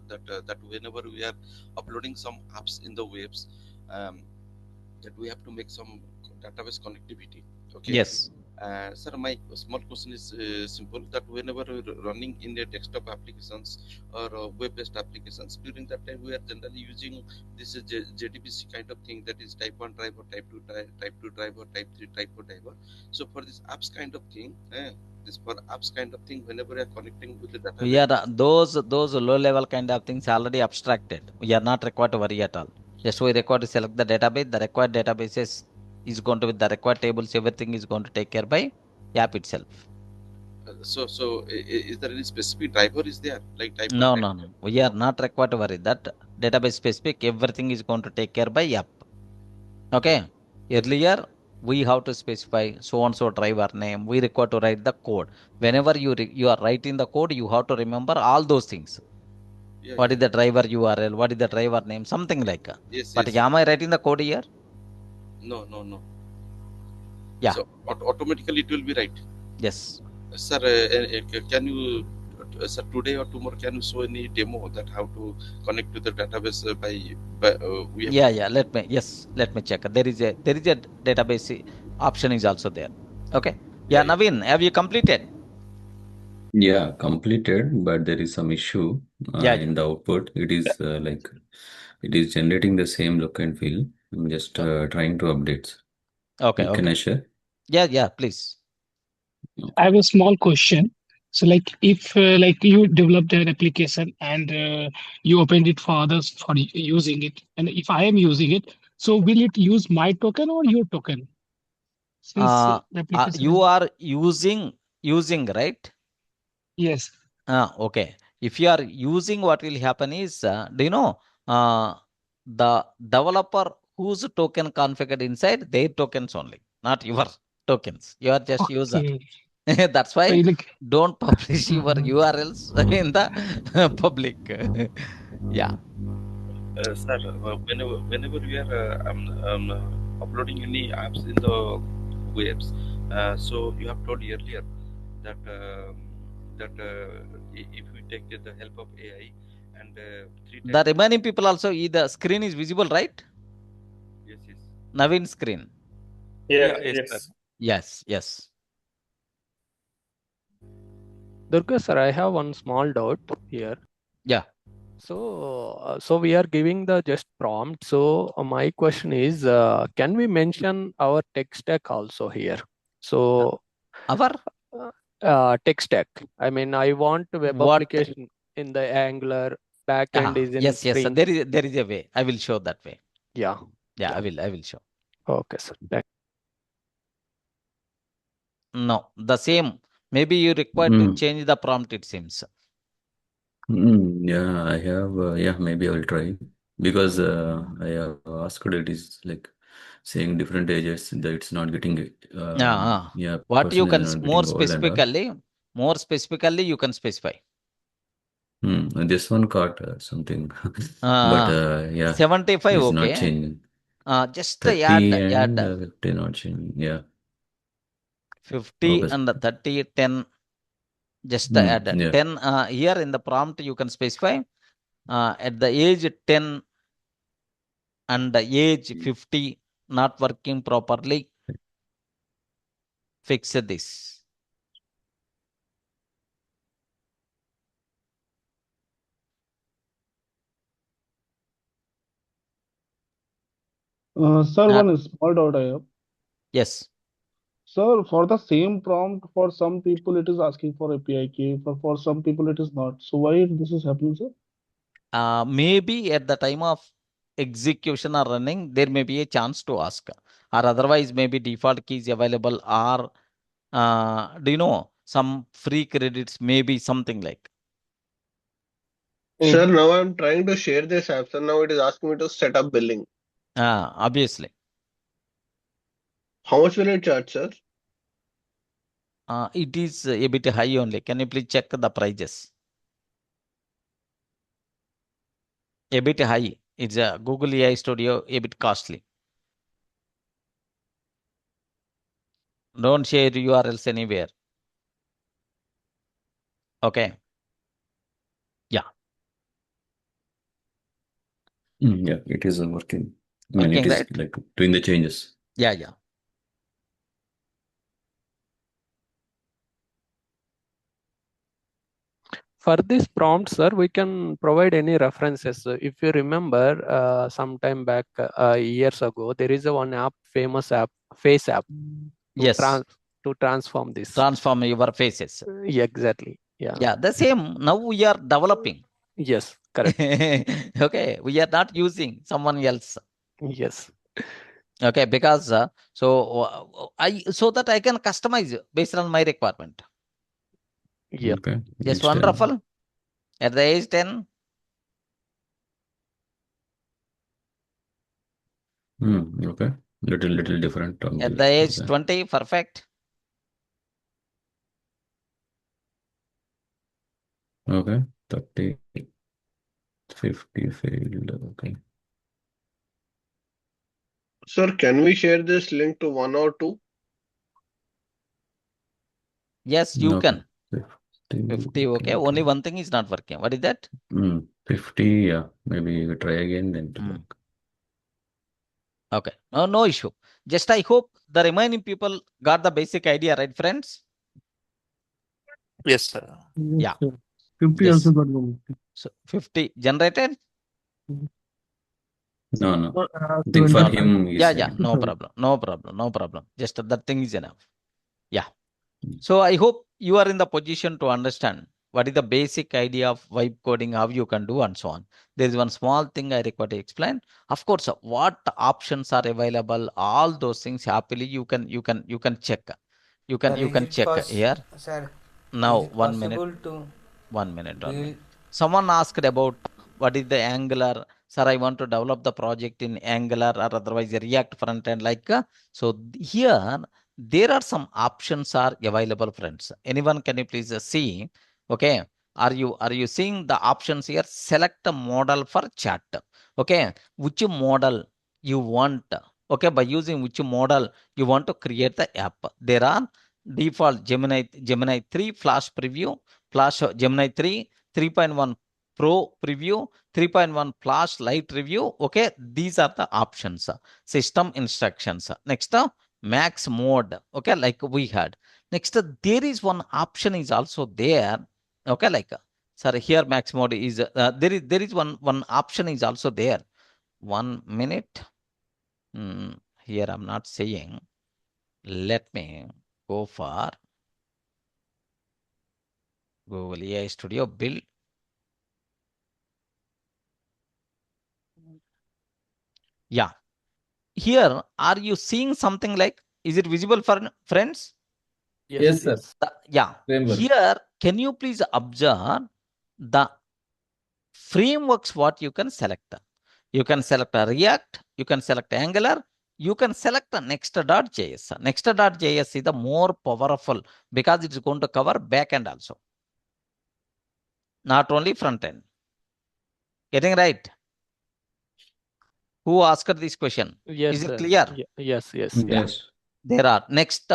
that whenever we are uploading some apps in the webs, that we have to make some database connectivity. Okay. Yes. Sir, my small question is simple, that whenever we're running in the desktop applications or web-based applications, during that time we are generally using this JDBC kind of thing, that is type 1 driver, type 2 driver, type 3 type 4 driver. So for this apps kind of thing, whenever we are connecting with the database, those low level kind of things already abstracted. We are not required to worry at all. Just we require to select the database. The required databases is going to be the required tables. Everything is going to take care by app itself. So is there any specific driver is there, like type? No. We are not required to worry. That database specific, everything is going to take care by app. Okay. Earlier we have to specify so and so driver name. We require to write the code. Whenever you are writing the code, you have to remember all those things. What is the driver URL? What is the driver name? Something like that. Yes. But am I writing the code here? No. Yeah. So automatically it will be right. Yes. Sir, can you sir, today or tomorrow, can you show any demo that how to connect to the database we have Yeah, let me check. There is a database option is also there. Okay. Yeah, Naveen, have you completed? Yeah, completed, but there is some issue in the output. It is it is generating the same look and feel. I'm just trying to update. Okay, Can I share? Yeah, please. I have a small question. So, like, if like you developed an application and you opened it for others for using it, and if I am using it, so will it use my token or your token? Since the application You is... are using, right? Yes. Okay. If you are using, what will happen is, do you know, the developer whose token configured inside, their tokens only, not your tokens. You are just user. That's why don't publish your URLs in the public. Yeah. Sir, whenever we are uploading any apps in the webs, so you have told earlier that if we take the help of AI and The remaining people also, the screen is visible, right? Yes. Naveen screen. Yes. Durga sir, I have one small doubt here. Yeah. So we are giving the just prompt. So my question is, can we mention our tech stack also here? So our tech stack. I mean, I want web application in the Angular, backend is in yes. Spring. There is a way. I will show that way. Yeah. I will show. Okay, sir. No, the same. Maybe you require to change the prompt, it seems. Yeah, I have. Yeah, maybe I will try because I have asked it is like saying different ages that it's not getting yeah. What you can more specifically you can specify. This one caught something, but yeah, 75. it's Okay. not changing. Just 30 add 50 not changing. Yeah. 50 and 30, 10. Just add 10 here in the prompt. You can specify at the age 10 and the age 50 not working properly. Fix this. Sir, one small doubt I have. Yes. Sir, for the same prompt, for some people it is asking for API key, for some people it is not. So why this is happening, sir? Maybe at the time of execution or running, there may be a chance to ask, or otherwise maybe default keys available, or do you know some free credits, maybe something like. Sir, now I'm trying to share this app. Sir, now it is asking me to set up billing. Obviously. How much will it charge, sir? It is a bit high only. Can you please check the prices? A bit high. It's a Google AI Studio, a bit costly. Don't share URLs anywhere. Okay. Yeah. Yeah, it is working. I mean, it is like doing the changes. Yeah. For this prompt, sir, we can provide any references. If you remember, sometime back, years ago, there is one app, famous app, Face app. Yes. To transform this. Transform your faces. Exactly. Yeah. Yeah, the same. Now we are developing. Yes, correct. Okay, we are not using someone else. Yes. Okay, because so that I can customize based on my requirement. Yeah. Okay. Yes, wonderful. At the age 10. Okay. Little different. At the age 20, perfect. Okay. 30, 50 failed. Okay. Sir, can we share this link to 1 or 2? Yes, you can. 50. Okay. Only one thing is not working. What is that? 50. Yeah. Maybe we try again then. Okay. No issue. Just I hope the remaining people got the basic idea, right, friends? Yes, sir. Yeah. 50 Yes. also got one. So 50 generated? No. I think 20. for him, he Yeah. said. No problem. Just that thing is enough. Yeah. So I hope you are in the position to understand what is the basic idea of vibe coding, how you can do, and so on. There is one small thing I require to explain. Of course, what options are available, all those things happily you can check. You can check here. Sir, Now is it 1 minute. possible to 1 minute build only. Someone asked about what is the Angular. Sir, I want to develop the project in Angular or otherwise a React front end like. So here there are some options are available, friends. Anyone can you please see? Okay. Are you seeing the options here? Select a model for chat. Okay. Which model you want? Okay. By using which model you want to create the app. There are default Gemini 3 Flash preview, Flash Gemini 3, 3.1 Pro preview, 3.1 Flash Lite review. Okay, these are the options. System instructions. Next, max mode. Okay, like we had. Next, there is one option is also there. Okay, like sorry, here max mode is there is one option is also there. 1 minute. Here I'm not saying. Let me go for Google AI Studio build. Yeah. Here, are you seeing something like, is it visible for friends? Yes, sir. Yeah. Framework. Here, can you please observe the frameworks what you can select? You can select a React, you can select Angular, you can select a Next.js. Next.js is the more powerful because it is going to cover backend also. Not only front end. Getting right? Who asked this question? Yes, Is it sir. clear? Yes. Yeah. There are next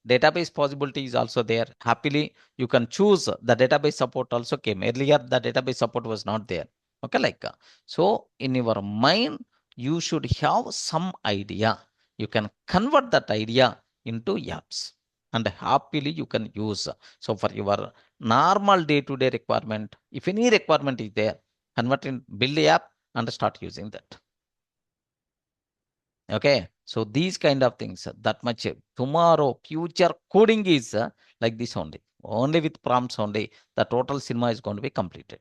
database possibility is also there. Happily, you can choose the database support also came earlier. The database support was not there. Okay, like so in your mind, you should have some idea. You can convert that idea into apps and happily you can use. So for your normal day-to-day requirement, if any requirement is there, convert in build the app and start using that. Okay, so these kind of things that much tomorrow future coding is like this only with prompts only the total cinema is going to be completed.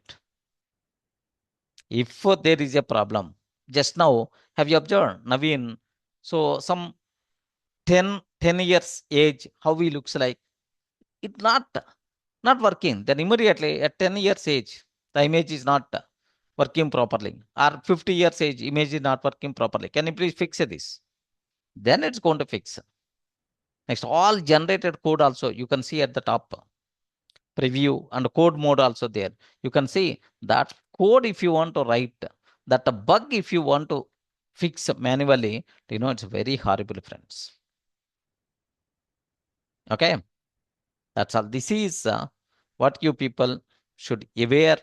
If there is a problem, just now have you observed Naveen? So some 10 years age, how he looks like, it not working. Then immediately at 10 years age, the image is not working properly, or 50 years age, image is not working properly. Can you please fix this? Then it's going to fix. Next, all generated code also you can see at the top. Preview and code mode also there. You can see that code if you want to write, that a bug if you want to fix manually, it's very horrible, friends. Okay, that's all. This is what you people should aware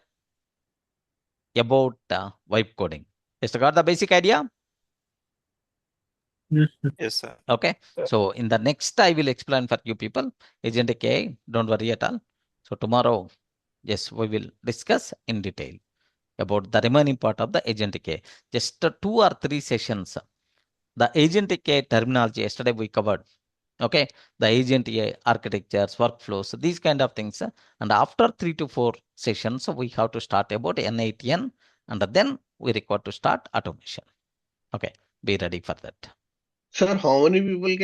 about vibe coding. Just got the basic idea? Yes, sir. Okay, so in the next I will explain for you people Agentic AI. Don't worry at all. So tomorrow, yes, we will discuss in detail about the remaining part of the Agentic AI. Just 2 or 3 sessions. The Agentic AI terminology yesterday we covered. Okay, the Agent AI architectures, workflows, these kind of things. And after 3 to 4 sessions, we have to start about N8N, and then we require to start automation. Okay, be ready for that. Sir, how many people can